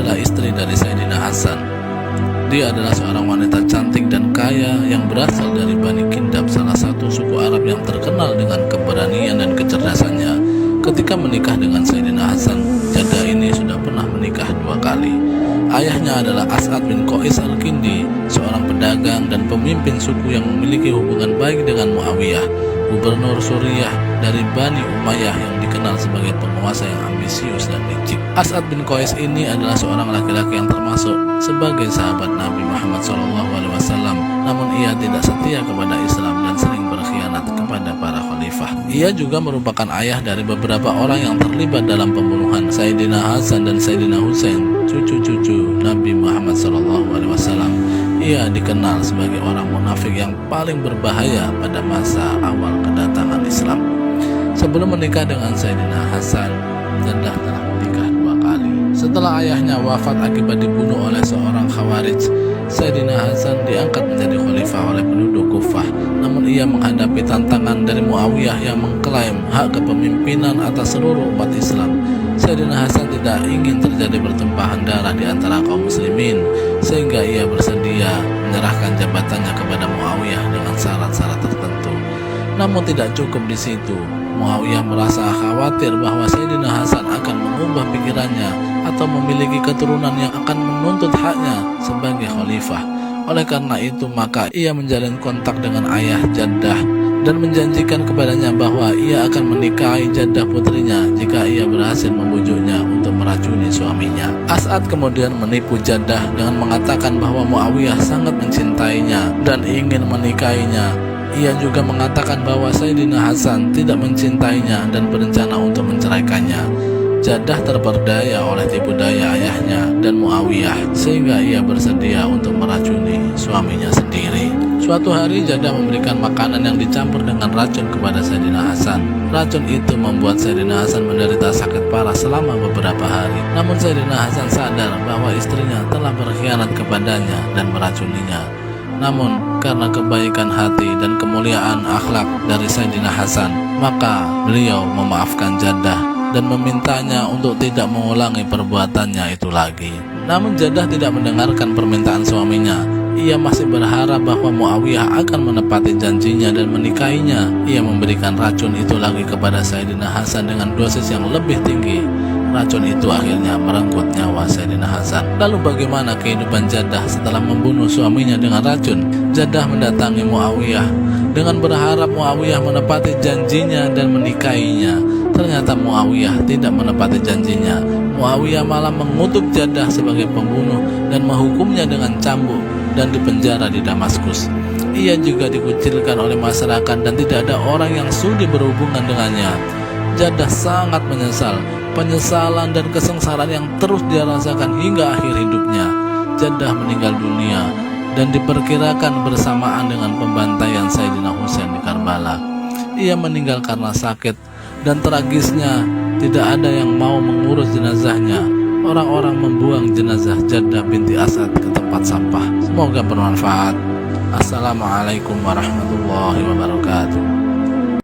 adalah istri dari Sayyidina Hasan. Dia adalah seorang wanita cantik dan kaya yang berasal dari Bani Kindab, salah satu suku Arab yang terkenal dengan keberanian dan kecerdasannya. Ketika menikah dengan Sayyidina Hasan, Jaddah ini sudah pernah menikah 2 kali. Ayahnya adalah As'ad bin Qais al-Kindi, seorang pedagang dan pemimpin suku yang memiliki hubungan baik dengan Muawiyah, gubernur Suriah dari Bani Umayyah yang dikenal sebagai penguasa yang ambisius dan licik. As'ad bin Qais ini adalah seorang laki-laki yang termasuk sebagai sahabat Nabi Muhammad SAW, namun ia tidak setia kepada Islam dan sering berkhianat kepada para khalifah. Ia juga merupakan ayah dari beberapa orang yang terlibat dalam pembunuhan Sayyidina Hasan dan Sayyidina Husain, cucu-cucu Nabi Muhammad SAW. Ia dikenal sebagai orang munafik yang paling berbahaya pada masa awal kedatangan Islam. Sebelum menikah dengan Sayyidina Hasan, Jaddah telah menikah 2 kali. Setelah ayahnya wafat akibat dibunuh oleh seorang Khawarij, Sayyidina Hasan diangkat menjadi khalifah oleh penduduk Kufah. Namun ia menghadapi tantangan dari Muawiyah yang mengklaim hak kepemimpinan atas seluruh umat Islam. Sayyidina Hasan tidak ingin terjadi pertumpahan darah di antara kaum muslimin, sehingga ia bersedia menyerahkan jabatannya kepada Muawiyah dengan syarat-syarat tertentu. Namun tidak cukup di situ. Muawiyah merasa khawatir bahwa Sayyidina Hasan akan mengubah pikirannya atau memiliki keturunan yang akan menuntut haknya sebagai khalifah. Oleh karena itu, maka ia menjalin kontak dengan ayah Jaddah dan menjanjikan kepadanya bahwa ia akan menikahi Jaddah putrinya jika ia berhasil membujuknya untuk meracuni suaminya. As'ad kemudian menipu Jaddah dengan mengatakan bahwa Muawiyah sangat mencintainya dan ingin menikahinya. Ia juga mengatakan bahwa Sayyidina Hasan tidak mencintainya dan berencana untuk menceraikannya. Jaddah terperdaya oleh tipu daya ayahnya dan Muawiyah, sehingga ia bersedia untuk meracuni suaminya sendiri. Suatu hari Jaddah memberikan makanan yang dicampur dengan racun kepada Sayyidina Hasan. Racun itu membuat Sayyidina Hasan menderita sakit parah selama beberapa hari. Namun Sayyidina Hasan sadar bahwa istrinya telah berkhianat kepadanya dan meracuninya. Namun karena kebaikan hati dan kemuliaan akhlak dari Sayyidina Hasan, maka beliau memaafkan Jaddah dan memintanya untuk tidak mengulangi perbuatannya itu lagi. Namun Jaddah tidak mendengarkan permintaan suaminya. Ia masih berharap bahwa Muawiyah akan menepati janjinya dan menikahinya. Ia memberikan racun itu lagi kepada Sayyidina Hasan dengan dosis yang lebih tinggi. Racun itu akhirnya merenggut nyawa Sayyidina Hasan. Lalu bagaimana kehidupan Jaddah setelah membunuh suaminya dengan racun? Jaddah mendatangi Muawiyah dengan berharap Muawiyah menepati janjinya dan menikahinya. Ternyata Muawiyah tidak menepati janjinya. Muawiyah malah mengutuk Jaddah sebagai pembunuh dan menghukumnya dengan cambuk dan dipenjara di Damaskus. Ia juga dikucilkan oleh masyarakat dan tidak ada orang yang sudi berhubungan dengannya. Jaddah sangat menyesal. Penyesalan dan kesengsaraan yang terus dia rasakan hingga akhir hidupnya. Jaddah meninggal dunia dan diperkirakan bersamaan dengan pembantaian Sayyidina Husain di Karbala. Ia meninggal karena sakit dan tragisnya tidak ada yang mau mengurus jenazahnya. Orang-orang membuang jenazah Jaddah binti Asad ke tempat sampah. Semoga bermanfaat. Assalamualaikum warahmatullahi wabarakatuh.